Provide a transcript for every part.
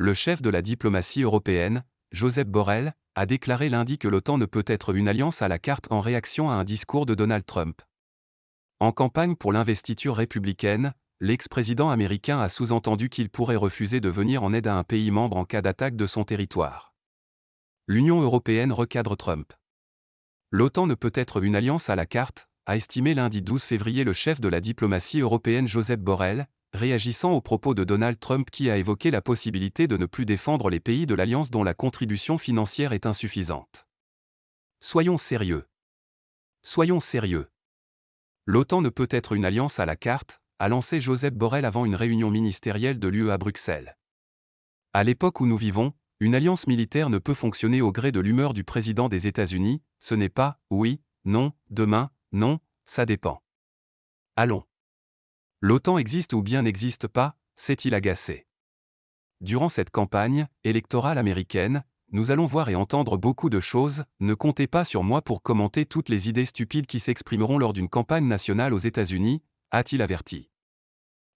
Le chef de la diplomatie européenne, Josep Borrell, a déclaré lundi que l'OTAN ne peut être une alliance à la carte en réaction à un discours de Donald Trump. En campagne pour l'investiture républicaine, l'ex-président américain a sous-entendu qu'il pourrait refuser de venir en aide à un pays membre en cas d'attaque de son territoire. L'Union européenne recadre Trump. L'OTAN ne peut être une alliance à la carte, a estimé lundi 12 février le chef de la diplomatie européenne Josep Borrell, réagissant aux propos de Donald Trump qui a évoqué la possibilité de ne plus défendre les pays de l'Alliance dont la contribution financière est insuffisante. Soyons sérieux. Soyons sérieux. L'OTAN ne peut être une alliance à la carte, a lancé Josep Borrell avant une réunion ministérielle de l'UE à Bruxelles. À l'époque où nous vivons, une alliance militaire ne peut fonctionner au gré de l'humeur du président des États-Unis, ce n'est pas, oui, non, demain, non, ça dépend. Allons. L'OTAN existe ou bien n'existe pas, s'est-il agacé. Durant cette campagne électorale américaine, nous allons voir et entendre beaucoup de choses, ne comptez pas sur moi pour commenter toutes les idées stupides qui s'exprimeront lors d'une campagne nationale aux États-Unis, a-t-il averti.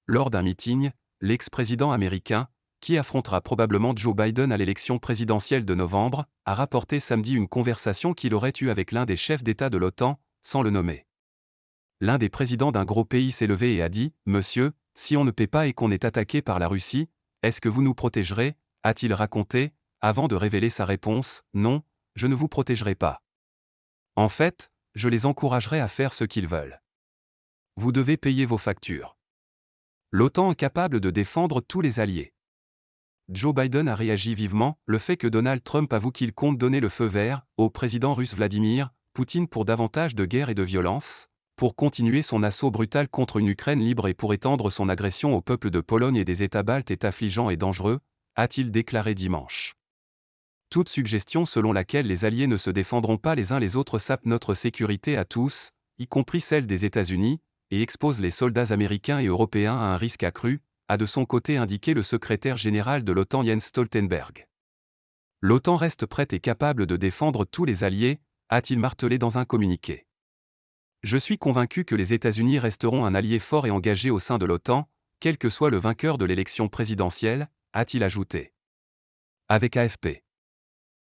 Lors d'un meeting, l'ex-président américain, qui affrontera probablement Joe Biden à l'élection présidentielle de novembre, a rapporté samedi une conversation qu'il aurait eue avec l'un des chefs d'État de l'OTAN, sans le nommer. L'un des présidents d'un gros pays s'est levé et a dit « Monsieur, si on ne paie pas et qu'on est attaqué par la Russie, est-ce que vous nous protégerez ?» a-t-il raconté, avant de révéler sa réponse « Non, je ne vous protégerai pas. En fait, je les encouragerai à faire ce qu'ils veulent. Vous devez payer vos factures. L'OTAN est capable de défendre tous les alliés. » Joe Biden a réagi vivement, le fait que Donald Trump avoue qu'il compte donner le feu vert au président russe Vladimir Poutine pour davantage de guerre et de violence, pour continuer son assaut brutal contre une Ukraine libre et pour étendre son agression au peuple de Pologne et des États baltes est affligeant et dangereux, a-t-il déclaré dimanche. Toute suggestion selon laquelle les alliés ne se défendront pas les uns les autres sape notre sécurité à tous, y compris celle des États-Unis, et expose les soldats américains et européens à un risque accru, a de son côté indiqué le secrétaire général de l'OTAN Jens Stoltenberg. L'OTAN reste prête et capable de défendre tous les alliés, a-t-il martelé dans un communiqué. Je suis convaincu que les États-Unis resteront un allié fort et engagé au sein de l'OTAN, quel que soit le vainqueur de l'élection présidentielle, a-t-il ajouté. Avec AFP.